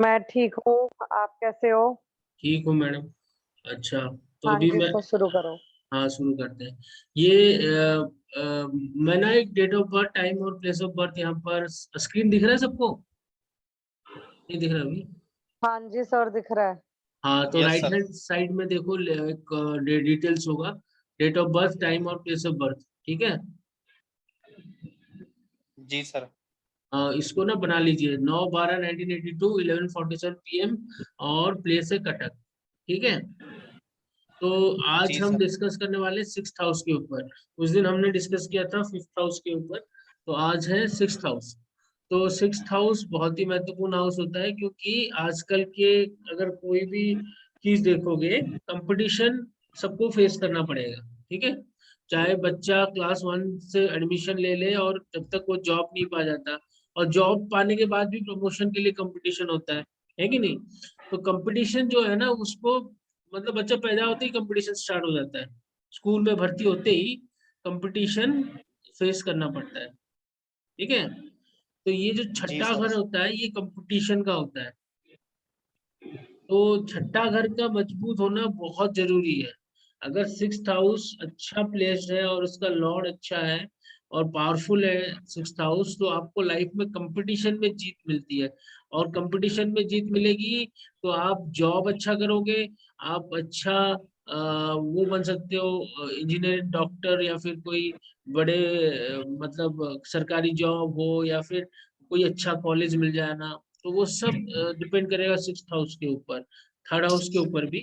मैं ठीक हूँ। आप कैसे हो? ठीक हूँ मैडम। अच्छा, तो हाँ अभी जी, मैं, तो शुरू करो। हाँ शुरू करते हैं। ये मैं ना एक डेट ऑफ बर्थ, टाइम और प्लेस ऑफ बर्थ यहाँ पर स्क्रीन दिख रहा है सबको? नहीं दिख रहा अभी? हाँ जी सर, दिख रहा है। हाँ, तो yes right sir. Hand side में देखो एक डिटेल्स होगा, डेट ऑफ बर्थ, टाइम और प्लेस ऑफ बर्थ। ठीक है। जी सर। इसको ना बना लीजिए, 9/12/1982, 11:47 PM, और प्लेस है कटक। ठीक है। तो आज जी हम सर। डिस्कस करने वाले सिक्स हाउस के ऊपर। उस दिन हमने डिस्कस किया था फिफ्थ हाउस के ऊपर, तो आज है सिक्स हाउस। तो सिक्स हाउस बहुत ही महत्वपूर्ण हाउस होता है, क्योंकि आजकल के अगर कोई भी चीज देखोगे, कंपटीशन सबको फेस करना पड़ेगा। ठीक है। चाहे बच्चा क्लास 1 से एडमिशन ले ले और जब तक वो जॉब नहीं पा जाता, और जॉब पाने के बाद भी प्रमोशन के लिए कंपटीशन होता है कि नहीं? तो कंपटीशन जो है ना, उसको मतलब बच्चा पैदा होते ही कंपटीशन स्टार्ट हो जाता है। स्कूल में भर्ती होते ही कंपटीशन फेस करना पड़ता है। ठीक है। तो ये जो जी छठा सर। घर होता है, ये कंपटीशन का होता है। तो छठा घर का मजबूत होना बहुत जरूरी है। अगर सिक्स्थ हाउस अच्छा प्लेस्ड है और उसका लॉर्ड अच्छा है और पावरफुल है सिक्स्थ हाउस, तो आपको लाइफ में कंपटीशन में जीत मिलती है। और कंपटीशन में जीत मिलेगी तो आप जॉब अच्छा करोगे। आप अच्छा वो बन सकते हो, इंजीनियर, डॉक्टर, या फिर कोई बड़े मतलब सरकारी जॉब हो, या फिर कोई अच्छा कॉलेज मिल जाना। तो वो सब डिपेंड करेगा सिक्स हाउस के ऊपर, थर्ड हाउस के ऊपर भी।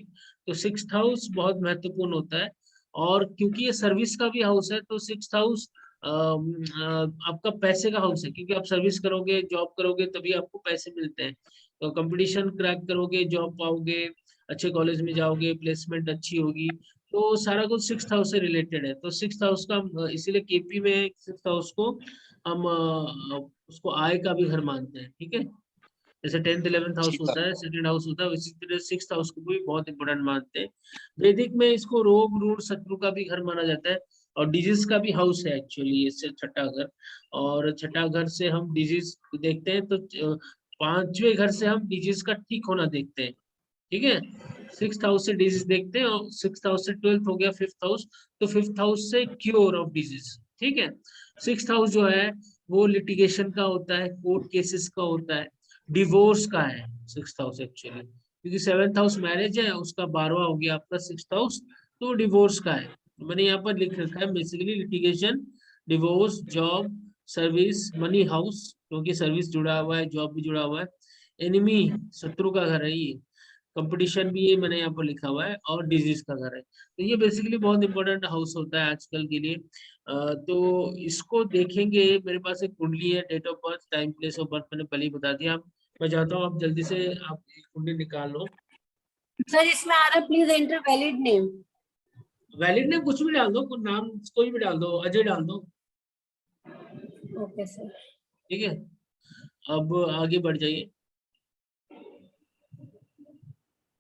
तो सिक्स हाउस बहुत महत्वपूर्ण होता है। और क्योंकि ये सर्विस का भी हाउस है, तो सिक्स हाउस आपका पैसे का हाउस है, क्योंकि आप सर्विस करोगे, जॉब करोगे, तभी आपको पैसे मिलते हैं। तो कंपटीशन क्रैक करोगे, जॉब पाओगे, अच्छे कॉलेज में जाओगे, प्लेसमेंट अच्छी होगी। तो सारा कुछ सिक्स हाउस से रिलेटेड है। तो सिक्स हाउस का इसीलिए केपी में सिक्स हाउस को हम उसको आय का भी घर मानते हैं। ठीक है। जैसे 10th 11th हाउस जी होता सर। है, सेकंड हाउस होता है, इसी तरह सिक्स हाउस को भी बहुत इंपॉर्टेंट मानते हैं। वैदिक में इसको रोग रूढ़ शत्रु का भी घर माना जाता है, और डिजीज का भी हाउस है एक्चुअली इससे छठा घर। और छठा घर से हम डिजीज देखते हैं, तो पांचवें घर से हम डिजीज का ठीक होना देखते हैं। ठीक है। सिक्स हाउस से डिजीज देखते हैं, और सिक्स हाउस से ट्वेल्थ हो गया फिफ्थ हाउस, तो फिफ्थ हाउस से क्योर ऑफ डिजीज। ठीक है। सिक्स हाउस जो है वो लिटिगेशन का होता है, कोर्ट केसेस का होता है, डिवोर्स का है सिक्स हाउस एक्चुअली। क्योंकि सेवेंथ हाउस मैरिज है, उसका 12वां हो गया आपका सिक्स हाउस, तो डिवोर्स का है। तो मैंने यहाँ पर लिख रखा है basically litigation, divorce, job, service, money house, क्योंकि सर्विस जुड़ा हुआ है, जॉब भी जुड़ा हुआ है। एनिमी, शत्रु का घर है ये। कंपटीशन भी ये मैंने यहाँ पर लिखा हुआ है, और डिजीज का घर है। तो ये बेसिकली बहुत इंपॉर्टेंट हाउस होता है आजकल के लिए। तो इसको देखेंगे। मेरे पास एक कुंडली है, date of birth, time, place of birth मैंने पहले ही बता दिया। मैं चाहता हूँ आप जल्दी से आप एक कुंडली निकाल लो। सर इसमें आ रहा है please enter valid name. Valid ने कुछ भी डाल दो, कोई नाम कोई भी डाल दो, अजय डाल दो। Okay sir. ठीक है। अब आगे बढ़ जाइए।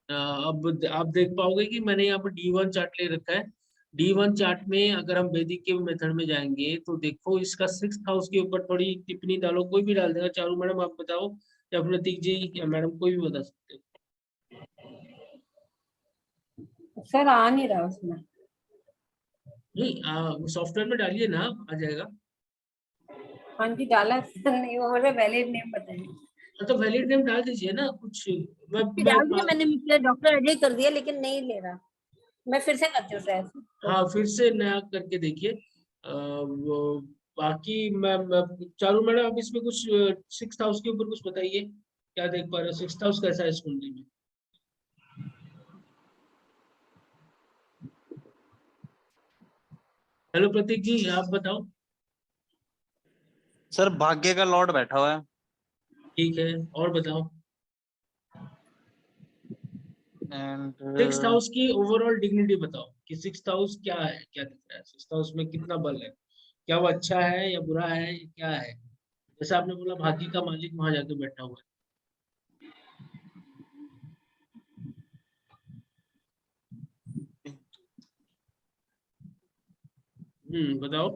अब आप देख पाओगे कि मैंने यहाँ पर D1 चार्ट ले रखा है। D1 चार्ट में अगर हम वैदिक के मेथड में जाएंगे, तो देखो इसका सिक्स हाउस के ऊपर थोड़ी टिप्पणी डालो, कोई भी डाल देगा। चारू मैडम आप बताओ, या प्रतीक जी, या मैडम कोई भी बता सकते हो। सर आ नहीं रहा उसमें। नहीं, सॉफ्टवेयर में डालिए ना, आ जाएगा। हाँ जी डाला सर, नहीं वो मुझे वैलिड नेम बताइए। हाँ, तो वैलिड नेम डाल दीजिए ना कुछ। मैं मैं डाल दिया मैंने, मिस्टर डॉक्टर अजय कर दिया लेकिन नहीं ले रहा। मैं फिर से करती हूँ सर। हाँ, फिर से नया करके देखिए। वो बाकी मैं चारू मैडम, आप इसमें कुछ सिक्स हाउस के ऊपर कुछ बताइए, क्या देख पा रहे हो, सिक्स हाउस कैसा है इस कुंडली में? हेलो प्रतीक जी, आप बताओ। सर भाग्य का लॉर्ड बैठा हुआ है। ठीक है, और बताओ। एंड सिक्स हाउस की ओवरऑल डिग्निटी बताओ कि सिक्स हाउस क्या है, क्या दिख रहा है, सिक्स हाउस में कितना बल है, क्या वो अच्छा है या बुरा है, या क्या है? जैसे आपने बोला भाग्य का मालिक वहां जाके बैठा हुआ है। बताओ।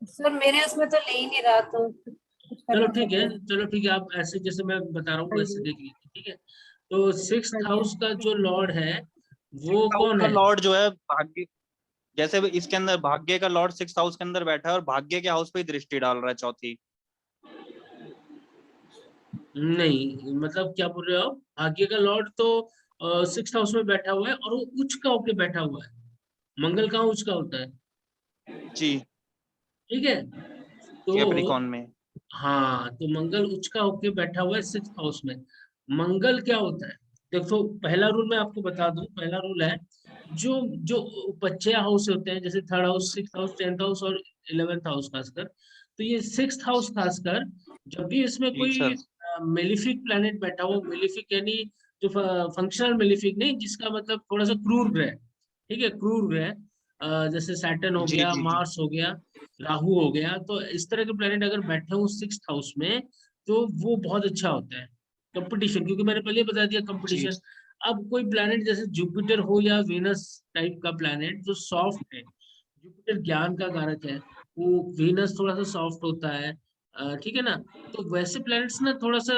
सर मेरे उसमें तो ले ही नहीं रहा तो कुछ चलो ठीक है, चलो ठीक है, आप ऐसे जैसे मैं बता रहा हूँ हाँ वैसे जी, देख लीजिए, ठीक है। तो सिक्स हाँ जी, हाउस का जो लॉर्ड है वो सिक्स हाउस कौन का है? लॉर्ड जो है भाग्य, जैसे इसके अंदर भाग्य का लॉर्ड सिक्स हाउस के अंदर बैठा है और भाग्य के हाउस पे ही दृष्टि डाल रहा है चौथी। नहीं, मतलब क्या बोल रहे हो आप? भाग्य का लॉर्ड तो सिक्स हाउस में बैठा हुआ है और वो उच्च का होके बैठा हुआ है। मंगल कहाँ उच्च का होता है? जी, ठीक है। तो कैप्रिकॉन में। हाँ, तो मंगल उच्च का होके बैठा हुआ है सिक्स हाउस में। मंगल क्या होता है? देखो, पहला रूल मैं आपको बता दूं, पहला रूल है, जो जो उपचय हाउस होते हैं, जैसे third house, six house, tenth house और 11th हाउस खासकर, तो ये सिक्स हाउस खासकर, जब भी इसमें जी कोई सर। मेलिफिक प्लैनेट बैठा हो, मेलिफिक यानी जो फंक्शनल मेलिफिक नहीं, जिसका मतलब थोड़ा सा क्रूर ग्रह, ठीक है, क्रूर ग्रह, जैसे सैटर्न हो जी गया, जी जी। मार्स हो गया, राहु हो गया, तो इस तरह के प्लेनेट अगर बैठे हो सिक्स हाउस में, तो वो बहुत अच्छा होता है कंपटीशन, क्योंकि मैंने पहले ही बता दिया जी कंपटीशन। अब कोई प्लेनेट जैसे जुपिटर हो या वीनस टाइप का प्लेनेट जो सॉफ्ट है, जुपिटर ज्ञान का कारक है, वो वीनस थोड़ा सा सॉफ्ट होता है, ठीक है ना। तो वैसे प्लैनेट्स ना थोड़ा सा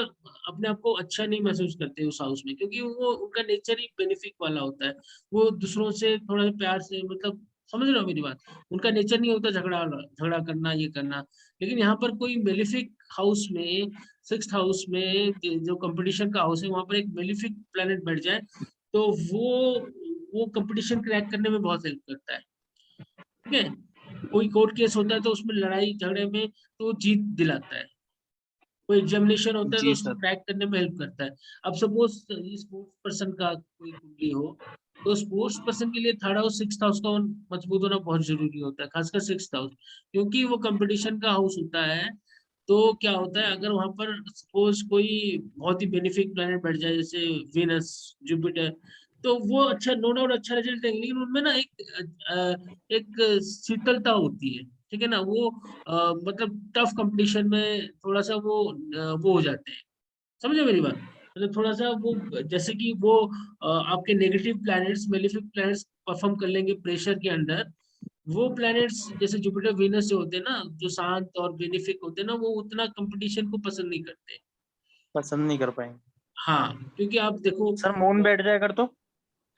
अपने आप को अच्छा नहीं महसूस करते उस हाउस में, क्योंकि वो उनका नेचर ही बेनिफिक वाला होता है। वो दूसरों से थोड़ा सा प्यार से, मतलब समझ रहे हो मेरी बात, उनका नेचर नहीं होता झगड़ा झगड़ा करना, ये करना। लेकिन यहाँ पर कोई मेलिफिक हाउस में, सिक्स हाउस में, जो कंपटीशन का हाउस है, वहां पर एक मेलिफिक प्लेनेट बैठ जाए, तो वो कंपटीशन क्रैक करने में बहुत हेल्प करता है, ठीक है। कोई कोर्ट केस होता है तो उसमें लड़ाई झगड़े में तो वो जीत दिलाता है। कोई एग्जामिनेशन होता है तो जी उसको सर। क्रैक करने में हेल्प करता है। अब सपोज स्पोर्ट्स पर्सन का कोई कुंडली हो, तो स्पोर्ट्स पर्सन के लिए थर्ड हाउस, सिक्स हाउस का मजबूत होना बहुत जरूरी होता है, खासकर सिक्स हाउस, क्योंकि वो कंपटीशन का हाउस होता है। तो क्या होता है, अगर वहां पर सपोज कोई बहुत ही बेनिफिक प्लेनेट बैठ जाए, जैसे वीनस, जुपिटर, तो वो अच्छा, नो डाउट अच्छा रिजल्ट देंगे, लेकिन उनमें ना एक शीतलता होती है, ठीक है ना। वो मतलब टफ कंपटीशन में थोड़ा सा वो हो जाते हैं, समझे मेरी बात। मतलब थोड़ा सा वो, जैसे कि वो आपके negative planets, malefic planets perform कर लेंगे प्रेशर के अंडर। वो प्लैनेट्स जैसे जुपिटर, वीनस जो होते हैं ना, जो शांत और बेनिफिक होते हैं ना, वो उतना कंपटीशन को पसंद नहीं करते। पसंद नहीं कर पाएंगे। हाँ, क्योंकि आप देखो, सर मून बैठ जाए अगर तो।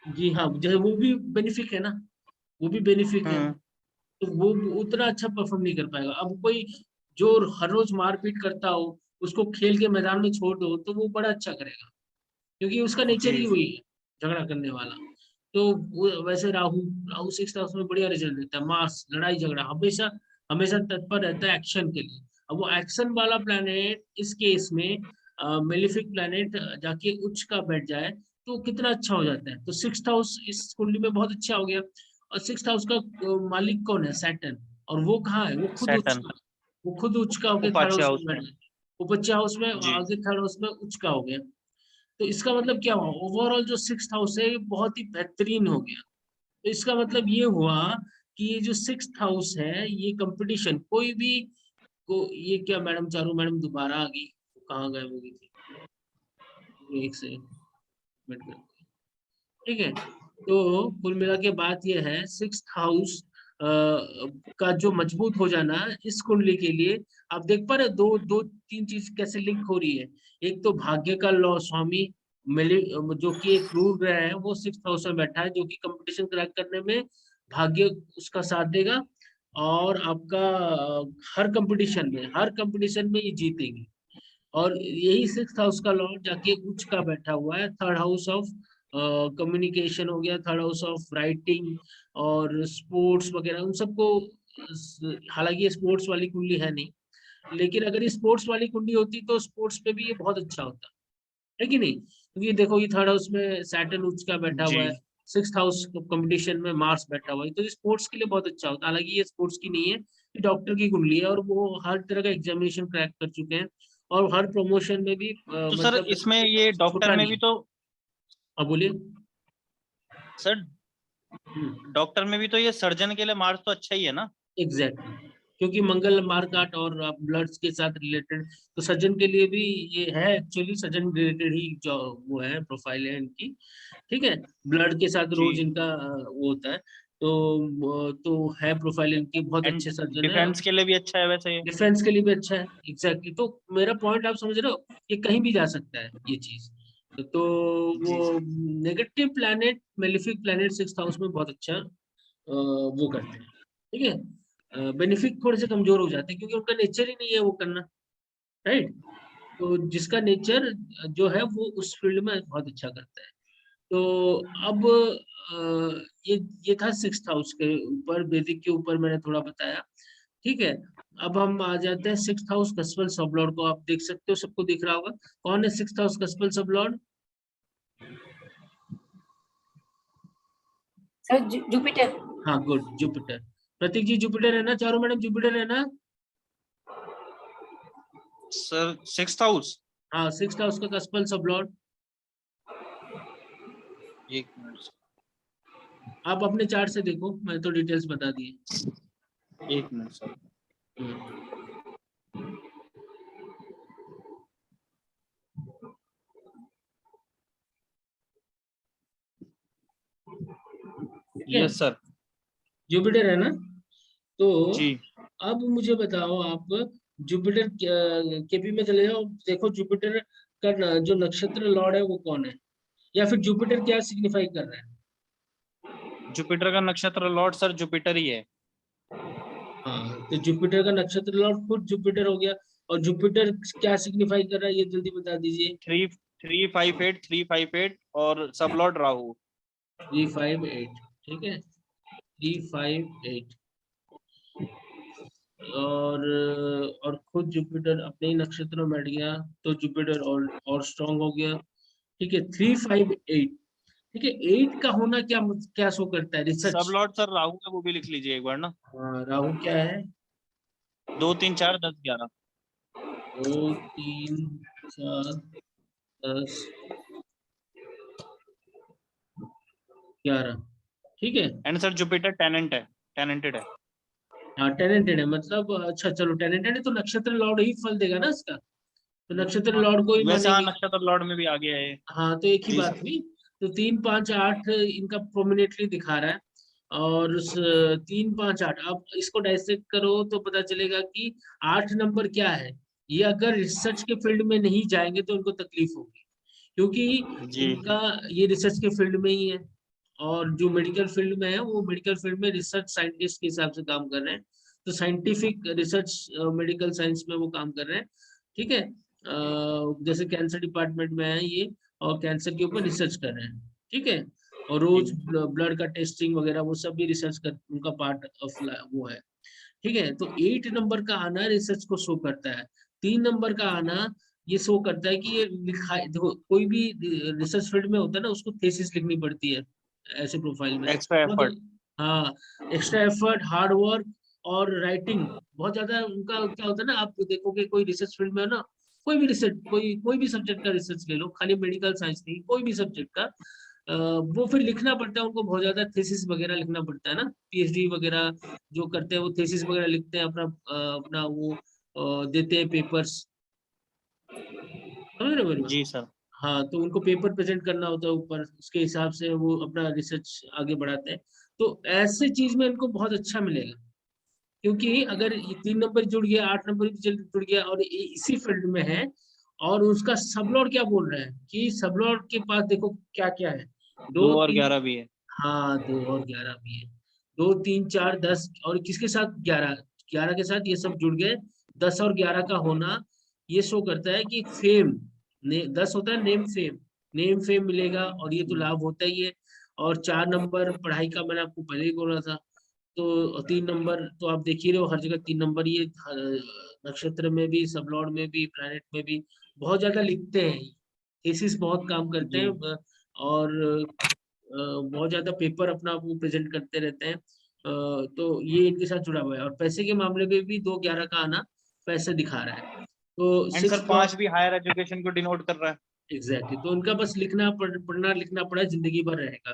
जी हाँ, जैसे वो भी बेनिफिक है ना, वो भी बेनिफिक है, हम्म। तो वो उतना अच्छा परफॉर्म नहीं कर पाएगा। अब कोई जो हर रोज मारपीट करता हो, उसको खेल के मैदान में छोड़ दो तो वो बड़ा अच्छा करेगा, क्योंकि उसका नेचर ही जी वही है, झगड़ा करने वाला। तो वैसे राहु, राहु सिक्स हाउस में बढ़िया रिजल्ट देता है, मार्स लड़ाई झगड़ा, हमेशा हमेशा तत्पर रहता है एक्शन के लिए। अब वो एक्शन वाला प्लैनेट इस केस में मेलिफिक प्लैनेट जाके उच्च का बैठ जाए, तो कितना अच्छा हो जाता है। तो सिक्स हाउस इस कुंडली में बहुत अच्छा हो गया। और सिक्स हाउस का मालिक कौन है? सैटर्न। और वो कहाँ है? वो खुद उच्च सैटर्न। का, वो खुद उच्च का होके थर्ड उपाच्य हाउस हाउस में बैठ में। गया, उपच्य हाउस में, जी। आगे थर्ड हाउस में उच्च का हो गया। तो इसका मतलब क्या हुआ, ओवरऑल जो सिक्स हाउस है ये बहुत ही बेहतरीन हो गया। तो इसका मतलब ये हुआ कि ये जो सिक्स हाउस है, ये कंपटीशन कोई भी को, ये क्या मैडम, चारू मैडम दोबारा आ गई, कहाँ गए होगी थी, एक से मिनट कर, ठीक है। तो कुल मिला के बात यह है, सिक्स हाउस का जो मजबूत हो जाना इस कुंडली के लिए, आप देख पा रहे हो, दो दो तीन चीज कैसे लिंक हो रही है। एक तो भाग्य का लॉ स्वामी मिले, जो कि एक क्रूर ग्रह है, वो सिक्स हाउस में बैठा है, जो कि कंपटीशन क्रैक करने में भाग्य उसका साथ देगा। और आपका हर कंपटीशन में ये जीतेंगे। और यही सिक्स हाउस का लॉर्ड जाके उच्च का बैठा हुआ है, थर्ड हाउस ऑफ कम्युनिकेशन हो गया, थर्ड हाउस ऑफ राइटिंग और स्पोर्ट्स वगैरह, उन सबको हालांकि ये स्पोर्ट्स वाली कुंडली है नहीं, लेकिन अगर ये स्पोर्ट्स वाली कुंडली होती तो स्पोर्ट्स पे भी ये बहुत अच्छा होता है कि नहीं। क्योंकि ये देखो, ये थर्ड हाउस में सैटर्न उच्च का बैठा जी। हुआ है, सिक्स हाउस कंपटीशन में मार्स बैठा हुआ है, तो स्पोर्ट्स के लिए बहुत अच्छा होता है। हालांकि ये स्पोर्ट्स की नहीं है, ये डॉक्टर की कुंडली है, और वो हर तरह का एग्जामिनेशन क्रैक कर चुके हैं, और हर प्रमोशन में भी तो सर मतलब इसमें ये डॉक्टर छूटा में नहीं भी है। तो, अब बोलिए। सर डॉक्टर में भी तो ये सर्जन के लिए मार्स तो अच्छा ही है ना। एग्जैक्टली, क्योंकि मंगल मार्काट और ब्लड्स के साथ रिलेटेड, तो सर्जन के लिए भी ये है, एक्चुअली सर्जन रिलेटेड ही जो वो है, प्रोफाइल है इनकी, ठीक है। ब्लड के साथ रोज जी। इनका वो होता है। तो है प्रोफाइल इनकी, बहुत एंड अच्छे सर्जन है। डिफेंस के लिए भी अच्छा है वैसे ये। डिफेंस के लिए भी अच्छा है, एग्जैक्टली। तो मेरा पॉइंट आप समझ रहे हो, ये कहीं भी जा सकता है ये चीज। तो जी वो negative planet, malefic planet 6th house में बहुत अच्छा वो करते हैं, ठीक है। बेनिफिक थोड़े से कमजोर हो जाते हैं क्योंकि उनका नेचर ही नहीं है वो करना, राइट। तो जिसका नेचर जो है वो उस फील्ड में बहुत अच्छा करता है। तो अब ये था 6th हाउस के ऊपर, बेसिक के ऊपर मैंने थोड़ा बताया, ठीक है। अब हम आ जाते हैं 6th हाउस कस्पल सबलॉर्ड को। आप देख सकते हो, सबको दिख रहा होगा कौन है 6th house कस्पल sublord. Sir Jupiter. हाँ गुड, जुपिटर। प्रतीक जी जुपिटर है ना, चारों मैडम जुपिटर है ना। Sir 6th house. हाँ 6th हाउस का कस्पल सबलॉर्ड। एक मिनट आप अपने चार्ट से देखो, मैं तो डिटेल्स बता दिए। एक मिनट सर। ठीक है, यस सर। जुपिटर है ना। तो जी अब मुझे बताओ आप, जुपिटर केपी में चले जाओ, देखो जुपिटर का जो नक्षत्र लॉर्ड है वो कौन है, या फिर जुपिटर क्या सिग्निफाई कर रहा है। जुपिटर का नक्षत्र लॉर्ड सर जुपिटर ही है। हाँ, तो जुपिटर का नक्षत्र लॉर्ड खुद जुपिटर हो गया। और जुपिटर क्या सिग्निफाई कर रहा है ये जल्दी बता दीजिए। 358 और सब लॉर्ड राहु। 358, ठीक है, 358। और खुद जुपिटर अपने ही नक्षत्र में बैठ गया, तो जुपिटर और स्ट्रांग हो गया, ठीक है। 358, ठीक है। 8 का होना क्या क्या शो करता है, सब रिसर्च। लॉर्ड सर राहु है, वो भी लिख लीजिए एक बार ना। हाँ राहु क्या है, 2 3 4 10 11। 2 3 4 10 11, ठीक है। एंड सर जुपिटर टेनेंट है, टेनेंटेड है। हाँ टेनेंटेड है, मतलब अच्छा चलो टेनेंटेड है तो नक्षत्र लॉर्ड ही फल देगा ना इसका, तो नक्षत्र लॉर्ड को ही वैसे हाँ मानेंगे। नक्षत्र लॉर्ड में भी आ गया है। हाँ तो एक ही जी बात सर। हुई। तो 3 5 8 इनका प्रोमिनेंटली दिखा रहा है। और उस 3 5 8 आप इसको डाइसेक्ट करो तो पता चलेगा कि 8 नंबर क्या है। ये अगर रिसर्च के फील्ड में नहीं जाएंगे तो उनको तकलीफ होगी, क्योंकि जी इनका ये रिसर्च के फील्ड में ही है। और जो मेडिकल फील्ड में है वो मेडिकल फील्ड में रिसर्च साइंटिस्ट के हिसाब से काम कर रहे हैं, तो साइंटिफिक रिसर्च मेडिकल साइंस में वो काम कर रहे हैं, ठीक है। जैसे कैंसर डिपार्टमेंट में है ये, और कैंसर के ऊपर रिसर्च कर रहे हैं, ठीक है। और रोज ब्लड का टेस्टिंग वगैरह वो सब भी रिसर्च कर, उनका पार्ट ऑफ वो है, ठीक है। तो 8 नंबर का आना रिसर्च को शो करता है। 3 नंबर का आना ये शो करता है कि ये लिखा, देखो कोई भी रिसर्च फील्ड में होता है ना, उसको थीसिस लिखनी पड़ती है ऐसे प्रोफाइल में, एक्स्ट्रा एफर्ट। हाँ एक्स्ट्रा एफर्ट, हार्ड वर्क और राइटिंग बहुत ज्यादा उनका क्या होता है ना। आप देखोगे कोई रिसर्च फील्ड में है ना, कोई भी रिसर्च, कोई भी सब्जेक्ट का रिसर्च ले लो, खाली मेडिकल साइंस नहीं, कोई भी सब्जेक्ट का वो फिर लिखना पड़ता है उनको, बहुत ज्यादा थीसिस वगैरह लिखना पड़ता है ना। पीएचडी वगैरह जो करते हैं वो थीसिस वगैरह लिखते हैं, अपना वो देते हैं पेपर्स, समझ रहे हो मेरी बात। जी सर। हाँ तो उनको पेपर प्रेजेंट करना होता है ऊपर, उसके हिसाब से वो अपना रिसर्च आगे बढ़ाते हैं। तो ऐसे चीज में इनको बहुत अच्छा मिलेगा, क्योंकि अगर ये 3 नंबर जुड़ गया, 8 नंबर भी जुड़ गया और इसी फील्ड में है, और उसका सबलॉर्ड क्या बोल रहे हैं कि सबलॉर्ड के पास देखो क्या क्या है, 2 दो और तीन 11 भी है। हाँ 2 और 11 भी है, 2 3 4 10, और किसके साथ 11, 11 के साथ ये सब जुड़ गए। 10 और 11 का होना ये शो करता है कि फेम, 10 होता है नेम फेम, नेम फेम मिलेगा, और ये तो लाभ होता ही है। और 4 नंबर पढ़ाई का मैंने आपको पहले ही बोला था। तो 3 नंबर तो आप देख ही रहे हो, हर जगह 3 नंबर, ये नक्षत्र में भी, सबलॉर्ड में भी, प्लैनेट में भी बहुत ज्यादा लिखते हैं, थीसिस बहुत काम करते जी हैं। और बहुत ज्यादा पेपर अपना वो प्रेजेंट करते रहते हैं। तो ये इनके साथ जुड़ा हुआ है, और पैसे के मामले में भी 2 11 का आना पैसे दिखा रहा है। तो एंड सर 6 5 भी हायर एजुकेशन को डिनोट कर रहा है। एग्जैक्टली, तो उनका बस पढ़ना लिखना पड़ा जिंदगी भर रहेगा,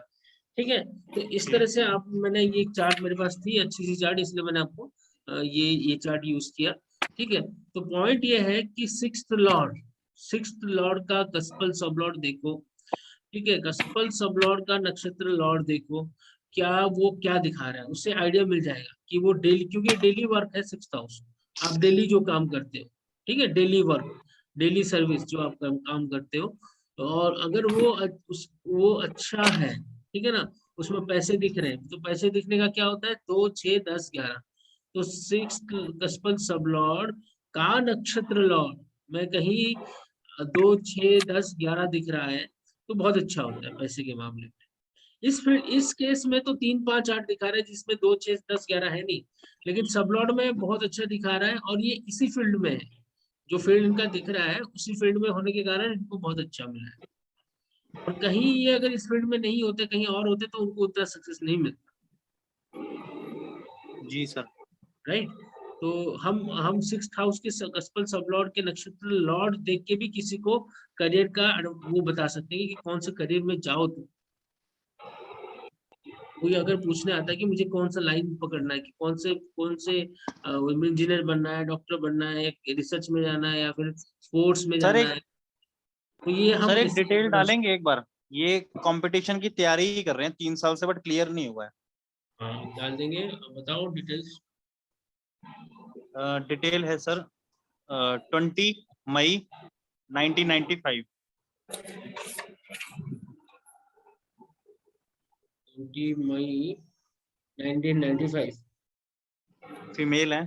ठीक है। तो इस तरह जी से आप, मैंने ये चार्ट मेरे पास थी अच्छी सी चार्ट, इसलिए मैंने आपको ये चार्ट यूज किया, ठीक है। तो पॉइंट ये है कि 6th लॉर्ड का कस्पल सब लॉर्ड देखो, ठीक है। कस्पल सब लॉर्ड का नक्षत्र लॉर्ड देखो क्या वो क्या दिखा रहा है, उससे आइडिया मिल जाएगा कि वो डेली, क्योंकि डेली वर्क है 6,000, आप डेली जो काम करते हो, ठीक है, डेली वर्क, डेली सर्विस जो आप काम करते हो, और अगर वो अच्छा है, ठीक है ना, उसमें पैसे दिख रहे हैं, तो पैसे दिखने का क्या होता है, 2, 6, 10, 11, तो 6 कस्पल सब लॉर्ड का नक्षत्र लॉर्ड में कहीं 2, 6, 10, 11 दिख रहा है, तो बहुत अच्छा होता है पैसे के मामले में। इस केस में तो 3, 5, 8 दिखा रहा है, जिसमें 2, 6, 10, 11 है नहीं, लेकिन सबलॉर्ड में बहुत अच्छा दिखा रहा है, और ये इसी फील्ड में है, जो फील्ड इनका दिख रहा है उसी फील्ड में होने के कारण इनको बहुत अच्छा मिला है। और कहीं ये अगर इस फील्ड में नहीं होते, कहीं और होते, तो उनको उतना सक्सेस नहीं मिलता। जी सर। राइट, तो हम 6th हाउस के कस्पल सबलॉर्ड के नक्षत्र लॉर्ड देख के भी किसी को करियर का वो बता सकते हैं कि कौन से करियर में जाओ तुम। कोई अगर पूछने आता है कि मुझे कौन सा लाइन पकड़ना है, कि कौन से इंजीनियर बनना है, डॉक्टर बनना है, रिसर्च में जाना है, या फिर स्पोर्ट्स में सर जाना है, तो ये हम सर एक इससे डिटेल बता सकते डालेंगे एक बार। ये कंपटीशन की तैयारी ही कर रहे हैं 3 साल से, बट क्लियर नहीं हुआ है। हैं। हाँ, डाल देंगे, बताओ डिटेल्स। डिटेल है सर 20 मई 1995। 20 मई 1995। फीमेल है।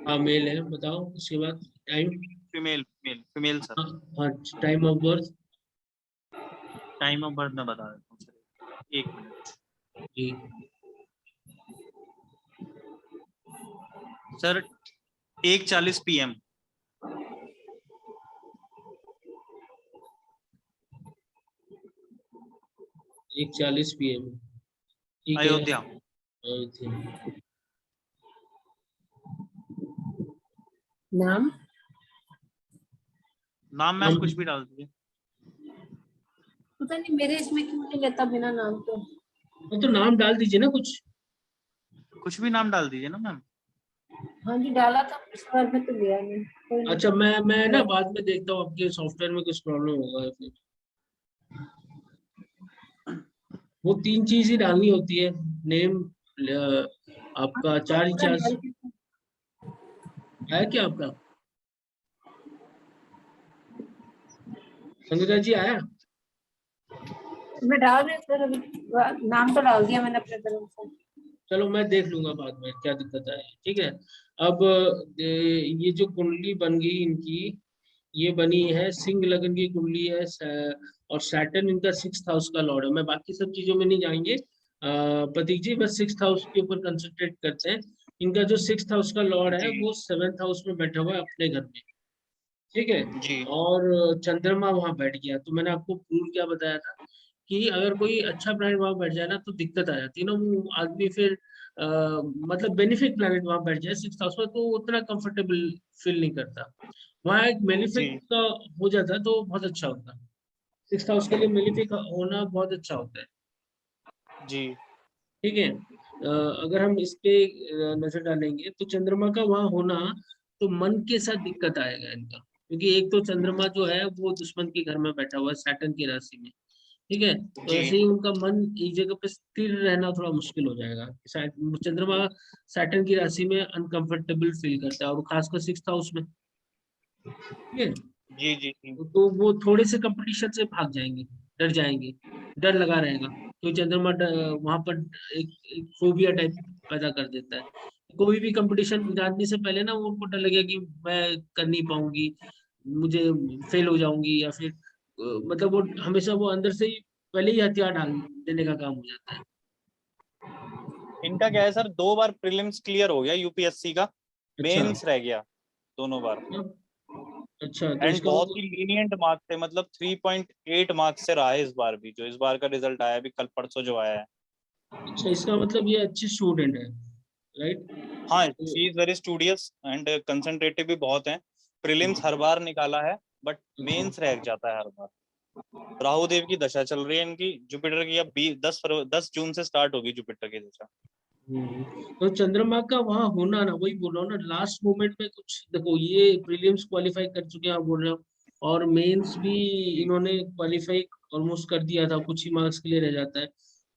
हाँ, मेल है, बताओ उसके बाद टाइम। Female sir. हाँ, time of birth. Time of birth में बता देता हूँ सर, 1 मिनट। जी, सर 1:40 PM। 1:40 PM, ठीक है। अयोध्या। अयोध्या। नाम नाम मैम कुछ भी डाल दीजिए। पता नहीं मेरे इसमें क्यों नहीं लेता बिना नाम तो। तो नाम डाल दीजिए ना कुछ। कुछ भी नाम डाल दीजिए ना मैम। हाँ जी डाला था इस बार में तो लिया नहीं, कोई नहीं। अच्छा, मैं ना बाद में देखता हूँ आपके सॉफ्टवेयर में कुछ प्रॉब्लम होगा फिर। वो 3 चीज ही डालनी होती है, नेम, आपका 4 ही 4 है क्या आपका, संगीता जी आया? मैं डाल रही हूँ सर, अभी नाम तो डाल दिया मैंने अपने तरफ से। चलो, मैं देख लूंगा बाद में क्या दिक्कत है, ठीक है। अब ये जो कुंडली बन गई इनकी, ये बनी है सिंह लगन की कुंडली है, और सैटर्न इनका 6th हाउस का लॉर्ड है। मैं बाकी सब चीजों में नहीं जाएंगे प्रतीक जी, बस 6th हाउस के ऊपर कंसंट्रेट करते हैं। इनका जो 6th हाउस का लॉर्ड है जी वो 7th हाउस में बैठा हुआ है अपने घर में, ठीक है। जी और चंद्रमा वहां बैठ गया, तो मैंने आपको प्रूव क्या बताया था कि अगर कोई अच्छा प्लैनेट वहां बैठ जाए ना, तो दिक्कत आ जाती है ना, वो आदमी फिर मतलब बेनिफिक प्लैनेट वहां बैठ जाए 6th हाउस में, तो उतना कंफर्टेबल फील नहीं करता। वहां एक जी मेलिफिक का हो जाता है तो बहुत अच्छा होता है। 6th हाउस के लिए मेलिफिक होना बहुत अच्छा होता है, जी ठीक है। अगर हम इस पे नजर डालेंगे, तो चंद्रमा का वहां होना, तो मन के साथ दिक्कत आएगा इनका, क्योंकि एक तो चंद्रमा जो है वो दुश्मन के घर में बैठा हुआ है सैटर्न की राशि में, ठीक है। तो जी ऐसे ही उनका मन एक जगह पे स्थिर रहना थोड़ा मुश्किल हो जाएगा। चंद्रमा सैटर्न की राशि में अनकंफर्टेबल फील करता है, और खासकर 6th हाउस में, ठीक है। जी जी जी तो वो थोड़े से कंपटीशन से भाग जाएंगे, डर जाएंगे, डर लगा रहेगा। तो चंद्रमा वहां पर एक फोबिया टाइप पैदा कर देता है। कोई भी कंपटीशन जानने से पहले ना, वो उनको डर लगेगा कि मैं कर नहीं पाऊंगी, मुझे फेल हो जाऊंगी, या फिर मतलब वो हमेशा वो अंदर से ही पहले ही हथियार डाल देने का काम हो जाता है। इनका क्या है सर, 2 बार प्रीलिम्स क्लियर हो गया यूपीएससी का, अच्छा। मेंस रह गया दोनों बार। हाँ, अच्छा, तो एंड इसका बहुत ही मतलब, लीनियंट मार्क्स थे, मतलब 3.8 मार्क्स से रहा है इस बार भी, जो इस बार का रिजल्ट आया अभी कल परसों जो आया है। अच्छा, इसका मतलब ये अच्छे स्टूडेंट है, राइट? हाँ, तो she is very studious and concentrative भी बहुत है। प्रीलिम्स हर बार निकाला है, बट अच्छा। मेंस रह जाता है हर बार। राहु देव की दशा चल रही है इनकी, जुपिटर की अब 10 जून से स्टार्ट होगी जुपिटर की दशा। तो चंद्रमा का वहां होना ना, वही बोल रहा हूँ ना, लास्ट मोमेंट में कुछ देखो, ये प्रीलिम्स क्वालिफाई कर चुके हैं आप बोल रहे हो, और मेंस भी जी इन्होंने क्वालिफाई ऑलमोस्ट कर दिया था, कुछ ही मार्क्स के लिए रह जाता है।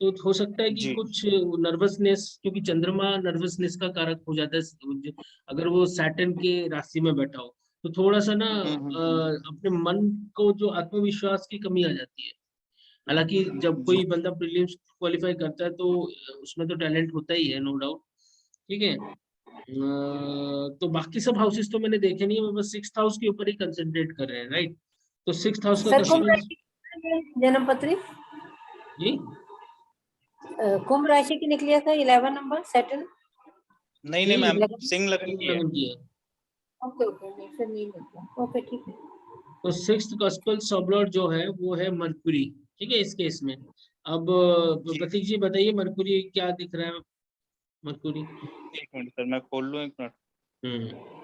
तो हो सकता है कि जी। कुछ नर्वसनेस, क्योंकि चंद्रमा नर्वसनेस का कारक हो जाता है अगर वो सैटर्न के राशि में बैठा हो, तो थोड़ा सा ना अपने मन को जो आत्मविश्वास की कमी आ जाती है। हालांकि जब जी कोई बंदा प्रीलिम्स क्वालिफाई करता है तो उसमें तो टैलेंट होता ही है, नो डाउट। ठीक है। तो बाकी सब हाउसेस तो मैंने देखे नहीं है, मैं बस 6th हाउस के ऊपर ही कंसंट्रेट कर रहे हैं, राइट। तो 6th हाउस का सर कुंभ क्वेश्चन। राशि जन्म पत्री जी कुंभ राशि की निकली है सर, 11 नंबर सेटल। नहीं नहीं मैम, लगा- सिंह लग्न की है। 11 की है। ओके ओके, नहीं सर नहीं निकला, ओके ठीक है। तो 6th कॉस्पल सबलॉर्ड जो है वो है मरकुरी। ठीक है, इस केस में अब जी प्रतीक जी बताइए मरकुरी क्या दिख रहा है। मरकुरी। एक मिनट सर, मैं खोल लूँ, एक मिनट। हम्म।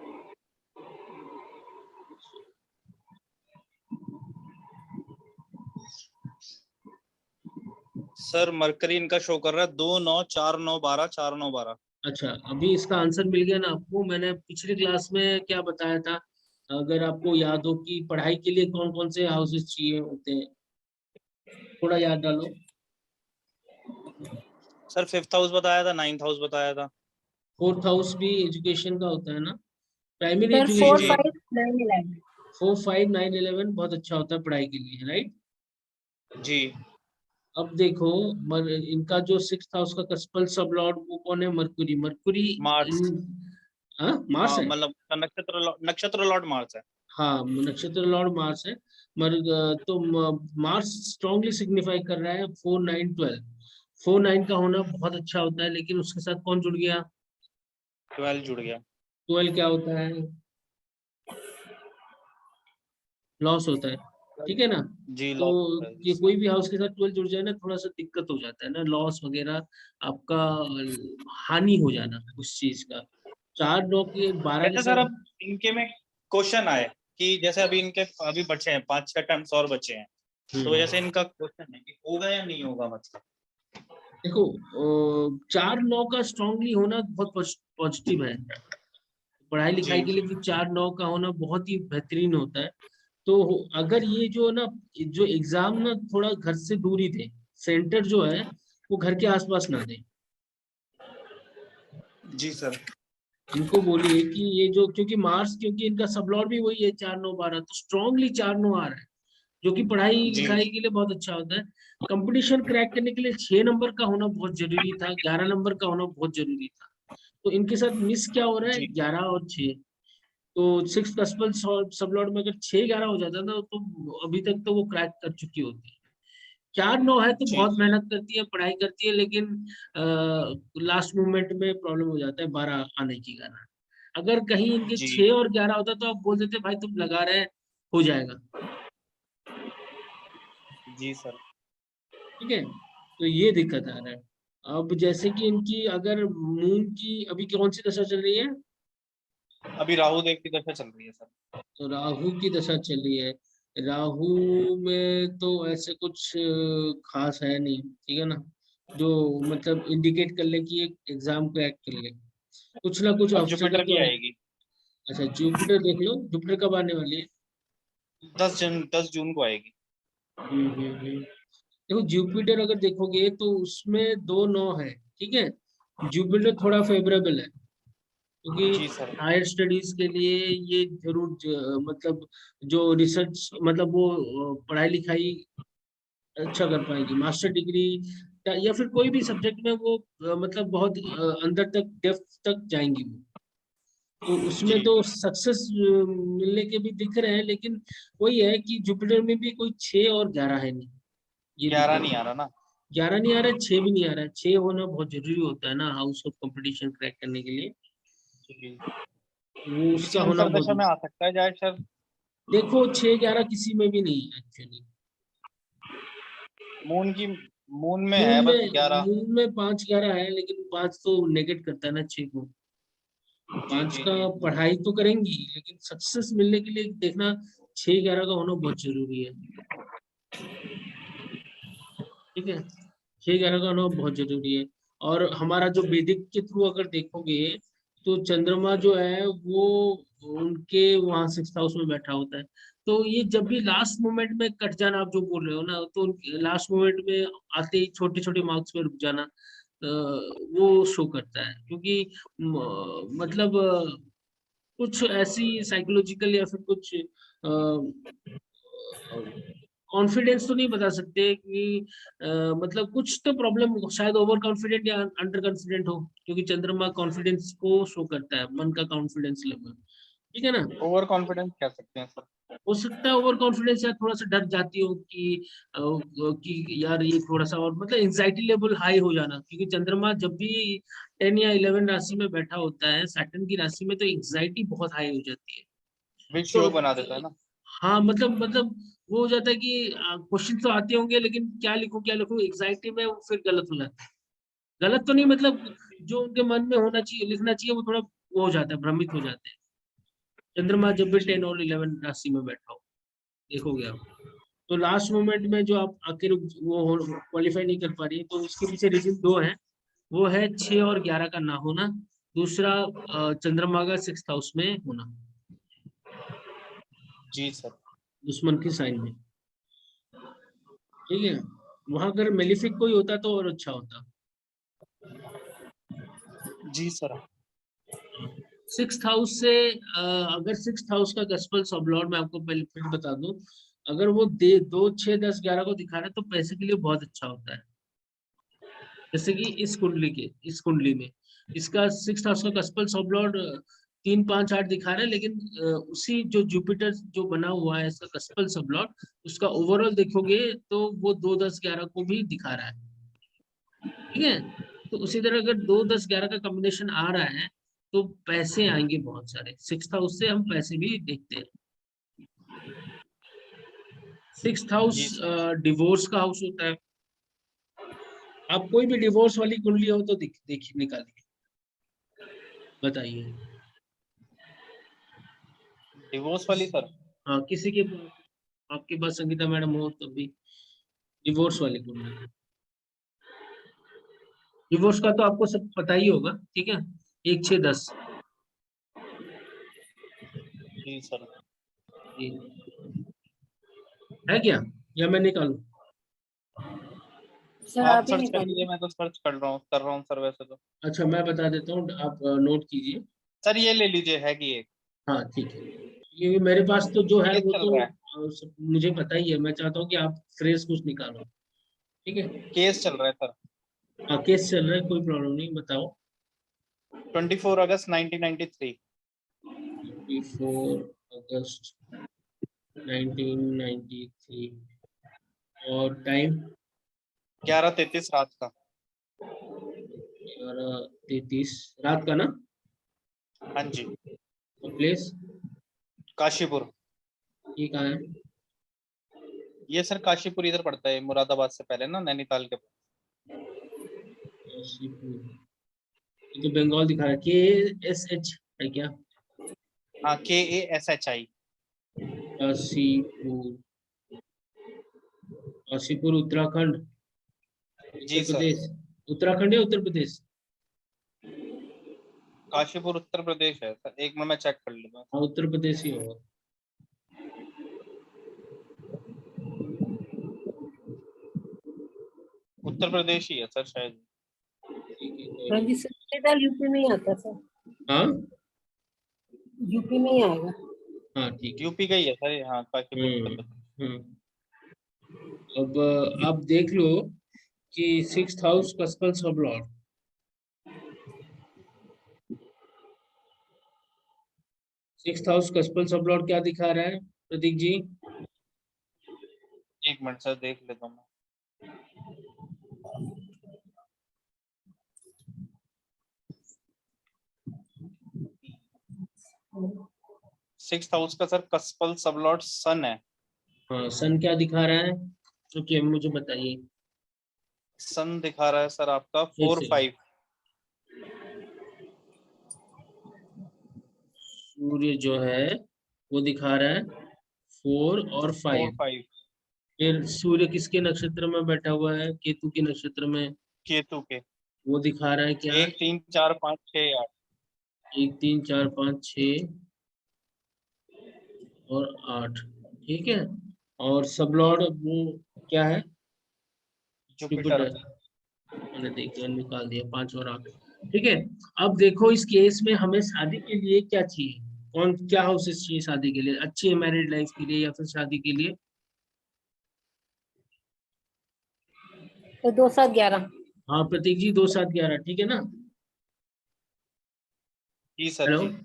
सर मरकरी इनका शो कर रहा है 2 9 4 9 12 4 9 12। अच्छा, अभी इसका आंसर मिल गया ना आपको। मैंने पिछली क्लास में क्या बताया था, अगर आपको याद हो कि पढ़ाई के लिए कौन कौन से हाउसेस चाहिए होते हैं, थोड़ा याद डालो। सर 5th हाउस बताया था, 9th हाउस बताया था। 4th हाउस भी एजुकेशन का होता है ना, प्राइमरी सर 4 एजुकेशन। 5 9 11। 4 5 9 11 बहुत अच्छा होता है पढ़ाई के लिए, राइट। जी अब देखो, इनका जो 6th हाउस का कस्पल सब लॉर्ड वो कौन है, मरकुरी। Mercury Mars. हाँ, मार्स है। मतलब नक्षत्र लॉर्ड मार्स है। हाँ, नक्षत्र लॉर्ड मार्स है। तो मार्स स्ट्रांगली सिग्निफाई कर रहा है 4 9 12। 4 9 का होना बहुत अच्छा होता है, लेकिन उसके साथ कौन जुड़ गया, 12 जुड़ गया। 12 क्या होता है, लॉस होता है। ठीक है ना। जी तो लॉर्ड है। ये कोई भी हाउस के साथ 12 जुड़ जाए ना, थोड़ा सा दिक्कत हो जाता है ना, लॉस वगैरह, आपका हानि हो जाना उस चीज का। 4 9 के 12 के वैसे सर साथ। अब इनके में क्वेश्चन आए कि जैसे अभी इनके अभी बचे हैं 5 6 अटेम्प्ट्स और बचे हैं, तो जैसे इनका क्वेश्चन है कि होगा या नहीं होगा, मतलब। देखो, 4 9 का स्ट्रांगली होना बहुत पॉजिटिव है पढ़ाई जी लिखाई के लिए, कि 4 9 का होना बहुत ही बेहतरीन होता है। तो अगर ये जो ना, जो एग्जाम ना थोड़ा घर से दूर ही दे, सेंटर जो है वो घर के आसपास ना दे, जी सर। इनको बोलिए कि ये जो, क्योंकि मार्स, क्योंकि इनका सबलॉर्ड भी वही है 4 9 12, तो स्ट्रांगली 4 9 आ रहा है, जो कि पढ़ाई जी लिखाई के लिए बहुत अच्छा होता है। कंपटीशन क्रैक करने के लिए 6 नंबर का होना बहुत जरूरी था, 11 नंबर का होना बहुत जरूरी था। तो इनके साथ मिस क्या हो रहा है, जी 11 और 6। तो 6 कस्पल सबलॉर्ड में अगर 6 11 हो जाता ना, तो अभी तक तो वो क्रैक कर चुकी होती। 4 9 है तो जी बहुत मेहनत करती है, पढ़ाई करती है, लेकिन लास्ट मोमेंट में प्रॉब्लम हो जाता है 12 आने के कारण। अगर कहीं इनके जी 6 और 11 होता तो आप बोल देते भाई तुम लगा रहे, हो जाएगा। जी सर। ठीक है, तो ये दिक्कत आ रहा है। अब जैसे कि इनकी अगर मून की अभी कौन सी दशा चल रही है, अभी राहु देव की दशा चल रही है सर। तो राहु की दशा चल रही है। राहु में तो ऐसे कुछ खास है नहीं, ठीक है ना, जो मतलब इंडिकेट कर ले कि एक एग्जाम क्रैक कर ले, कुछ ना कुछ अब ऑब्स्टेकल जुपिटर तो की है। आएगी। अच्छा, जुपिटर देख लो, जुपिटर कब आने वाली है। 10 जून को आएगी। देखो जुपिटर अगर देखोगे तो उसमें 2 9 है, ठीक है। जुपिटर थोड़ा फेवरेबल है, क्योंकि जी सर। हायर स्टडीज के लिए ये जरूर मतलब जो रिसर्च, मतलब वो पढ़ाई लिखाई अच्छा कर पाएगी, मास्टर डिग्री या फिर कोई भी सब्जेक्ट में वो मतलब बहुत अंदर तक, डेप्थ तक जाएंगी वो। तो उसमें जी तो सक्सेस मिलने के भी दिख रहे हैं, लेकिन वही है कि जुपिटर में भी कोई 6 और 11 है नहीं, ये 11 दिक्कत नहीं है। आ रहा ना। 11 नहीं आ रहा है, 6 भी नहीं आ रहा है। 6 होना बहुत जरूरी होता है ना हाउस ऑफ कंपटीशन क्रैक करने के लिए, जी। वो किसी उसका होना बहुत अंतरदशा में जरूरी। आ सकता है जाए सर। देखो 6 11 किसी में भी नहीं है एक्चुअली। मून की, मून में मून है बस में 11। मून में 5 11 है, लेकिन 5 तो नेगेट करता है ना 6 को। जी 5 जी का जी। पढ़ाई तो करेंगी, लेकिन सक्सेस मिलने के लिए देखना 6 11 का होना बहुत जरूरी है। ठीक है, 6 11 का होना बहुत जरूरी है। और हमारा जो वैदिक के थ्रू अगर देखोगे, तो चंद्रमा जो है वो उनके वहां 6th हाउस में बैठा होता है। तो ये जब भी लास्ट मोमेंट में कट जाना, आप जो बोल रहे हो ना, तो लास्ट मोमेंट में आते ही छोटे छोटे मार्क्स में रुक जाना, वो शो करता है। क्योंकि मतलब कुछ ऐसी साइकोलॉजिकल या फिर कुछ कॉन्फिडेंस तो नहीं बता सकते कि मतलब कुछ तो प्रॉब्लम, शायद ओवर कॉन्फिडेंट या अंडर कॉन्फिडेंट हो, क्योंकि चंद्रमा कॉन्फिडेंस को शो करता है, मन का कॉन्फिडेंस लेवल। ठीक है ना? ओवर कॉन्फिडेंस कह सकते हैं सर। हो सकता है ओवर कॉन्फिडेंस, या थोड़ा सा डर जाती हो कि यार ये थोड़ा सा, और मतलब एंजाइटी लेवल हाई हो जाना, क्योंकि चंद्रमा जब भी 10 या 11 राशि में बैठा होता है, सैटर्न की राशि में, तो एंजाइटी बहुत हाई हो जाती है। विश तो यू बना देता है ना। हाँ, मतलब वो हो जाता है कि क्वेश्चन तो आते होंगे, लेकिन क्या लिखूं एग्जाइटी में, वो फिर गलत हो जाता है। गलत तो नहीं, मतलब जो उनके मन में होना चाहिए, लिखना चाहिए, वो थोड़ा वो हो जाता है, भ्रमित हो जाते हैं चंद्रमा जब भी 10 और 11 राशि में बैठा हो। देखोगे आप, तो लास्ट मोमेंट में जो आप आखिर वो क्वालिफाई नहीं कर पा रही है, तो उसके पीछे रीजन दो है। वो है 6 और 11 का ना होना, दूसरा चंद्रमा का 6th हाउस में होना, जी सर। दुश्मन की साइन में। ठीक है, वहां अगर मेलिफिक कोई होता तो और अच्छा होता। जी सर। 6th हाउस से अगर 6th हाउस का गस्पल सबलॉर्ड, मैं आपको पहले फिर बता दूं, अगर वो दे 2, 6, 10, 11 को दिखा रहा है, तो पैसे के लिए बहुत अच्छा होता है। जैसे कि इस कुंडली में इसका 6th हाउस का गस्पल सबलॉर्ड 3, 5, 8 दिखा रहा है, लेकिन उसी जो जुपिटर जो बना हुआ है इसका गस्पल सबलॉर्ड, उसका ओवरऑल देखोगे तो वो 2, 10, 11 को भी दिखा रहा है। ठीक है, तो उसी तरह अगर 2, 10, 11 का कॉम्बिनेशन आ रहा है, तो पैसे आएंगे बहुत सारे। 6th हाउस से हम पैसे भी देखते हैं। 6th हाउस जी सर। डिवोर्स का हाउस होता है। आप कोई भी डिवोर्स वाली कुंडली हो तो देखिए, निकालिए, बताइए। डिवोर्स वाली सर। हाँ, किसी के, आपके पास संगीता मैडम हो तो भी डिवोर्स वाली कुंडली। डिवोर्स का तो आपको सब पता ही होगा। ठीक है, 1, 6, 10। जी सर। जी, है क्या, या मैं निकालूं? सर आप आप ही सर्च कर लीजिए, निकालिए। मैं तो सर्च कर रहा हूँ सर वैसे तो। अच्छा, मैं बता देता हूँ, आप नोट कीजिए। सर ये ले लीजिए, है कि एक हाँ ठीक है, ये मेरे पास तो जो है केस वो चल तो रहा है। मुझे पता ही है। मैं चाहता हूँ कि आप फ्रेश कुछ निकालो। ठीक है, केस चल रहा है सर। हाँ केस चल रहा है, कोई प्रॉब्लम नहीं, बताओ। 24 अगस्त 1993। 24 अगस्त 1993, और टाइम 11:33 रात का। 11:33 रात का ना? हाँ जी। और प्लेस? काशीपुर। ये कहाँ है? ये सर काशीपुर इधर पड़ता है, मुरादाबाद से पहले ना, नैनीताल के पास। काशीपुर, ये तो बंगाल दिखा रहा है। KSH है क्या? हाँ, KASHI। काशीपुर, काशीपुर उत्तराखंड, जी उत्तर सर। प्रदेश। उत्तराखंड या उत्तर प्रदेश? काशीपुर उत्तर प्रदेश है सर, एक मिनट में चेक कर लूंगा। हाँ, उत्तर प्रदेश ही होगा। उत्तर प्रदेश ही है सर शायद। ठीक है, कोई हाँ नहीं। जी सर, नैनीताल यूपी में ही आता सर। हाँ यूपी में ही आएगा। हाँ ठीक है। यूपी का ही है सर ये, हाँ काशीपुर उत्तर हम्म प्रदेश। अब आप देख लो कि 6th हाउस कस्पल सब लॉर्ड, 6th हाउस कस्पल सब लॉर्ड क्या दिखा रहा है प्रतीक जी? एक मिनट सर देख लेता हूँ मैं। 6th हाउस का सर कस्पल सबलॉर्ड सन है। हाँ, सन क्या दिखा रहा है? ओके, मुझे बताइए। सन दिखा रहा है सर आपका एक 4, सेकंड, 5। सूर्य जो है वो दिखा रहा है 4 और 4, 5। 5। फिर सूर्य किसके नक्षत्र में बैठा हुआ है? केतु के नक्षत्र में। केतु के। वो दिखा रहा है क्या? 1, 3, 4, 5, 6, 8। 1 3 4 5 6 और 8, ठीक है। और सब लॉर्ड वो क्या है? जुपिटर। मैंने देखिए निकाल दिया 5 और 8, ठीक है। अब देखो इस केस में हमें शादी के लिए क्या चाहिए, कौन क्या हाउसेस चाहिए शादी के लिए, अच्छी मैरिड लाइफ के लिए या फिर शादी के लिए? तो 2 7 11। हाँ प्रतीक जी 2 7 11, ठीक है ना? जी सर हेलो, जी।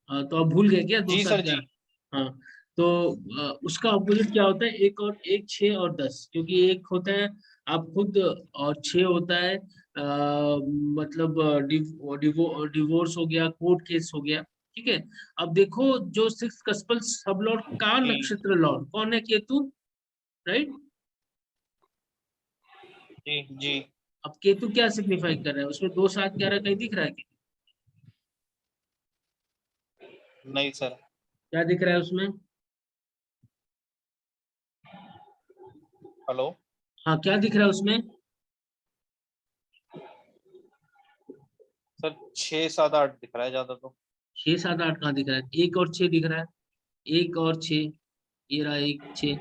हाँ, तो आप भूल गए क्या 2 जी 7 सर जी। 11? हाँ, तो उसका ऑपोजिट क्या होता है? एक और एक 6 और 10, क्योंकि एक होता है आप खुद और 6 होता है मतलब डिवोर्स हो गया, कोर्ट केस हो गया, ठीक है। अब देखो जो 6 कस्पल सब लॉर्ड का जी नक्षत्र लॉर्ड कौन है? केतु, राइट। जी जी। अब केतु क्या सिग्निफाई कर रहा है उसमें? 2 7 11 कहीं दिख रहा है क्या? नहीं सर। क्या दिख रहा है उसमें? हेलो। हाँ क्या दिख रहा है उसमें? सर 6 7 8 दिख रहा है ज्यादा तो। 6 7 8 कहाँ दिख रहा है? 1 और 6 दिख रहा है, 1 और 6, ये रहा 1 6,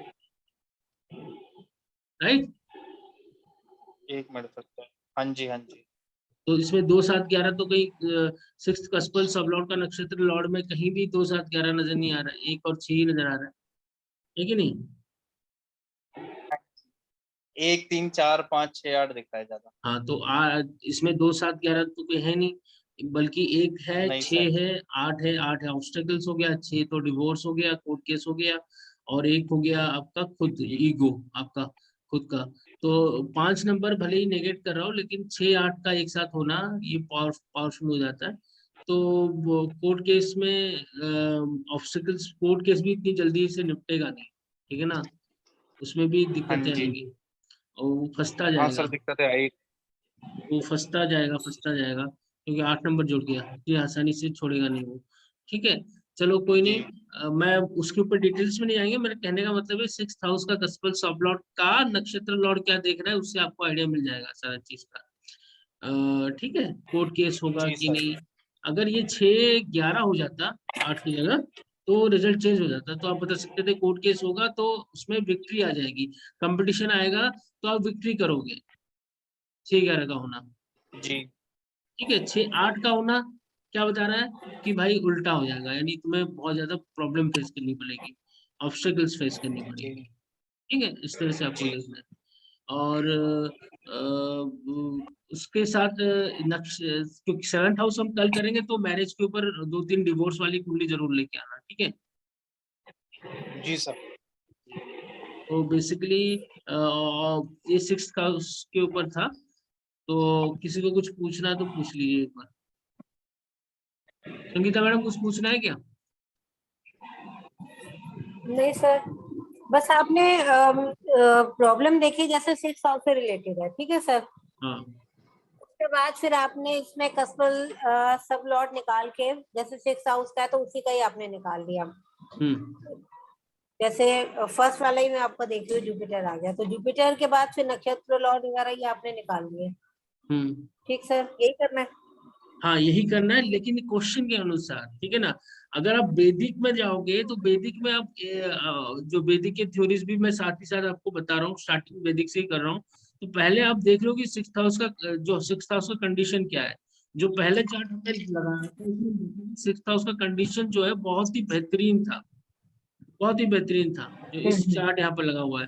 राइट। एक मिनट सकते हैं। हाँ जी हाँ जी। तो इसमें 2 7 11 तो कहीं 6 कस्पल सब लॉर्ड का नक्षत्र लॉर्ड में कहीं भी 2 7 11 नजर नहीं आ रहा है, 1 और 6 ही नजर आ रहा है कि नहीं? 1 3 4 5 6 8 दिख रहा है ज्यादा। हाँ तो इसमें 2 7 11 तो कोई है नहीं, बल्कि एक है, नहीं 6 सर। है, 8 है, 8 है ऑब्स्टेकल्स हो गया, 6 तो डिवोर्स हो गया, कोर्ट केस हो गया, और एक हो गया आपका खुद ईगो, आपका खुद का। तो 5 नंबर भले ही नेगेट कर रहा हूँ, लेकिन 6 8 का एक साथ होना ये पावरफुल हो जाता है। तो कोर्ट केस में ऑब्स्टेकल्स, कोर्ट केस भी इतनी जल्दी से निपटेगा नहीं, ठीक है ना, उसमें भी हाँ दिक्कतें जी। आएंगी और वो फंसता हाँ सर जाएगा, दिक्कत है आई। वो फंसता जाएगा, क्योंकि 8 नंबर जुड़ गया, इतनी आसानी से छोड़ेगा नहीं वो, ठीक है। चलो कोई जी नहीं, मैं उसके ऊपर डिटेल्स में नहीं आएंगे, मेरे कहने का मतलब है 6th हाउस का कस्पल सब लॉर्ड का नक्षत्र लॉर्ड क्या देख रहा है, उससे आपको आइडिया मिल जाएगा सारा चीज का। ठीक है, कोर्ट केस होगा जी कि सर। नहीं। अगर ये 6 11 हो जाता 8 की जगह, तो रिजल्ट चेंज हो जाता, तो आप बता सकते थे कोर्ट केस होगा तो उसमें विक्ट्री आ जाएगी, कंपटीशन आएगा तो आप विक्ट्री करोगे, 6 11 का होना, जी ठीक है। 6 8 का होना क्या बता रहा है कि भाई उल्टा हो जाएगा, यानी तुम्हें बहुत ज्यादा प्रॉब्लम फेस करनी पड़ेगी, ऑब्स्टेकल्स फेस करनी जी पड़ेगी, ठीक है, इस तरह से आपको जी। देखना है। और उसके साथ नक्श क्योंकि 7th हाउस हम कल करेंगे, तो मैरिज के ऊपर 2 3 डिवोर्स वाली कुंडली जरूर लेके आना, ठीक है। जी सर। तो बेसिकली ये 6th हाउस के ऊपर था, तो किसी को कुछ पूछना है तो पूछ लीजिए एक बार। संगीता मैडम कुछ पूछना है क्या? नहीं सर, बस आपने प्रॉब्लम देखी जैसे 6 हाउस से रिलेटेड है, ठीक है सर। हाँ उसके बाद फिर आपने इसमें कस्पल सब लॉट निकाल के, जैसे 6 हाउस का है तो उसी का ही आपने निकाल दिया। हम्म जैसे फर्स्ट वाला ही मैं आपको देख रही हूँ, जुपिटर आ गया, तो जुपिटर के बाद फिर नक्षत्र लॉर्ड वगैरह ये आपने निकाल दिए। हम्म ठीक सर, यही करना है। हाँ यही करना है, लेकिन क्वेश्चन के अनुसार, ठीक है ना। अगर आप वैदिक में जाओगे तो वैदिक में आप जो वैदिक के थ्योरीज भी मैं साथ ही साथ आपको बता रहा हूँ, स्टार्टिंग वैदिक से ही कर रहा हूँ। तो पहले आप देख लो कि 6th हाउस का जो 6th हाउस का कंडीशन क्या है। जो पहले चार्ट हमने लगाया था उसमें 6th हाउस का कंडीशन जो है बहुत ही बेहतरीन था, बहुत ही बेहतरीन था, जो इस हम्म। चार्ट यहाँ पर लगा हुआ है,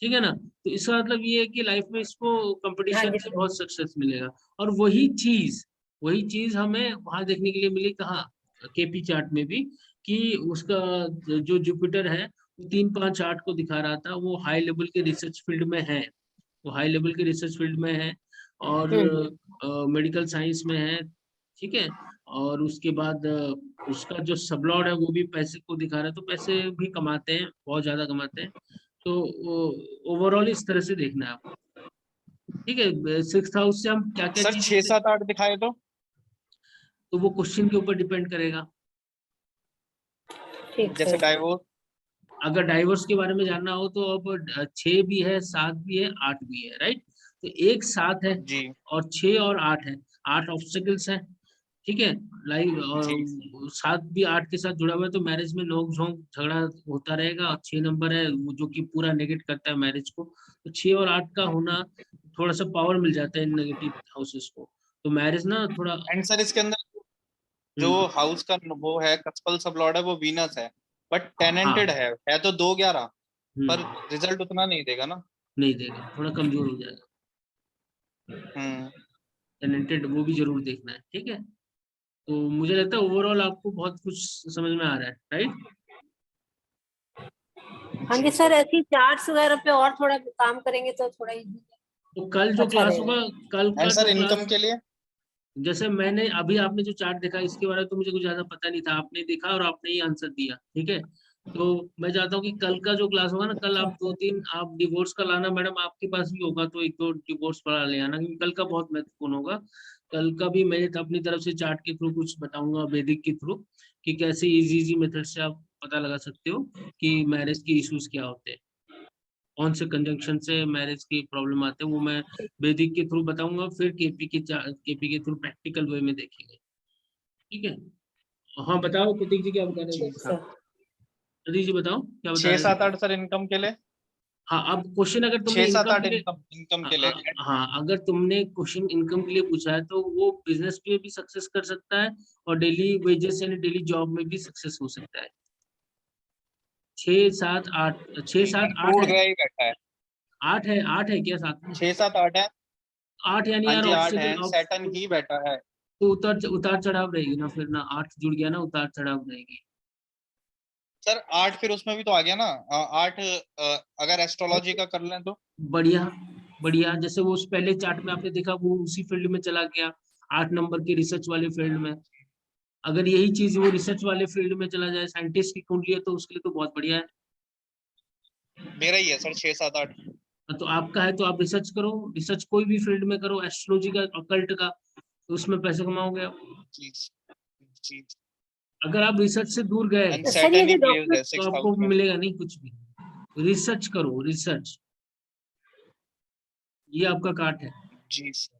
ठीक है ना। तो इसका मतलब ये है कि लाइफ में इसको हाँ कंपटीशन जी से सर। बहुत सक्सेस मिलेगा। और वही चीज हमें वहां देखने के लिए मिली कहाँ? केपी चार्ट में भी, कि उसका जो जुपिटर है वो 3 5 8 को दिखा रहा था, वो हाई लेवल के रिसर्च फील्ड में है, वो हाई लेवल के रिसर्च फील्ड में है, और हम्म। मेडिकल साइंस में है, ठीक है। और उसके बाद उसका जो सबलॉर्ड है वो भी पैसे को दिखा रहा है, तो पैसे भी कमाते हैं, बहुत ज्यादा कमाते हैं। तो ओवरऑल इस तरह से देखना है आपको, ठीक है। 6th हाउस से हम क्या क्या सर चीज 6 7 8 दिखाए तो। तो वो क्वेश्चन के ऊपर डिपेंड करेगा। ठीक जैसे सर। डाइवोर्स। अगर डाइवर्स के बारे में जानना हो तो अब 6 भी है, 7 भी है, 8 भी है, राइट। तो एक 7 है जी और 6 और 8 है, 8 ऑब्स्टेकल्स है, ठीक है, लाइक और 7 भी 8 के साथ जुड़ा हुआ है, तो मैरिज में नोक झोंक झगड़ा होता रहेगा। और 6 नंबर है वो जो कि पूरा नेगेट करता है मैरिज को, तो 6 और 8 का होना थोड़ा सा पावर मिल जाता है इन नेगेटिव हाउसेस को, तो मैरिज ना थोड़ा एंड सर इसके अंदर जो हाउस का वो है कस्पल सब लॉर्ड है वो वीनस है, बट टेनेंटेड है तो 2-11, पर रिजल्ट उतना नहीं देगा ना। नहीं देगा, थोड़ा कमजोर हो जाएगा। टेनेंटेड वो भी जरूर देखना है, ठीक है। तो मुझे लगता है ओवरऑल आपको बहुत कुछ समझ में आ रहा है, राइट? हाँ जी सर, ऐसी चार्ट्स वगैरह पे और थोड़ा काम करेंगे तो थोड़ा easy तो कल जो अच्छा क्लास रहेगा। होगा, कल का एंड सर जो इनकम क्लास, के लिए जैसे मैंने अभी आपने जो चार्ट देखा इसके बारे में तो मुझे कुछ ज्यादा पता नहीं था, आपने देखा और आपने ही आंसर दिया, ठीक है। तो मैं चाहता हूँ कि कल का जो क्लास होगा ना, कल आप 2-3 आप डिवोर्स का लाना, मैडम आपके पास भी होगा तो 1-2 डिवोर्स पढ़ा ले आना, क्योंकि कल का बहुत महत्वपूर्ण होगा। कल का भी मैं अपनी तरफ से चार्ट के थ्रू कुछ बताऊंगा, वैदिक के थ्रू, कि कैसे इजी मेथड से आप पता लगा सकते हो कि मैरिज के इश्यूज क्या होते हैं, कौन से कंजंक्शन से मैरिज की प्रॉब्लम आते हैं, वो मैं वैदिक के थ्रू बताऊंगा। फिर केपी के थ्रू प्रैक्टिकल वे में देखेंगे, ठीक है। हाँ बताओ प्रतीक जी क्या बता रहे थे? ठीक हाँ सर। प्रतीक जी बताओ क्या बता रहे थे? 6-7-8 सर इनकम के लिए, हाँ, अब क्वेश्चन अगर तुमने 6-7-8 इनकम के लिए, इनकम के हाँ, लिए। हाँ, अगर तुमने क्वेश्चन इनकम के लिए पूछा है तो वो बिजनेस पे भी सक्सेस कर सकता है और डेली वेजेस यानी डेली जॉब में भी सक्सेस हो सकता है। 6-7-8, 6-7-8 कंक्लूड है, गया ही बैठा है। 8 है, 8 है क्या साथ में? 6-7-8 है। 8 यानी हाँ यार जी 8 है, ऑब्स्टेकल, सैटर्न ही बैठा है। तो उतार चढ़ाव रहेगी ना फिर ना, 8 जुड़ गया ना, उतार चढ़ाव रहेगी। सर 8 फिर उसमें भी तो आ गया ना, 8 अगर एस्ट्रोलॉजी का कर लें तो। बढ़िया, बढ़िया, जैसे वो उस पहले चार्ट में आपने देखा वो उसी फील्ड में चला गया, 8 नंबर के रिसर्च वाले फील्ड में। अगर यही चीज वो रिसर्च वाले फील्ड में चला जाए, साइंटिस्ट की कुंडली है, तो उसके लिए तो बहुत बढ़िया है। मेरा ही है सर 6-7-8। तो आपका है तो आप रिसर्च करो, रिसर्च कोई भी फील्ड में करो, एस्ट्रोलॉजी का, अकल्ट का, तो उसमें पैसे कमाओगे आप। जी जी। अगर आप रिसर्च से दूर गए एंड सर ये सैटर्न ही जो प्लेस्ड डॉक्टर है तो 6th आपको हाउस में। मिलेगा नहीं कुछ भी। रिसर्च करो, रिसर्च, ये आपका काट है। जी सर।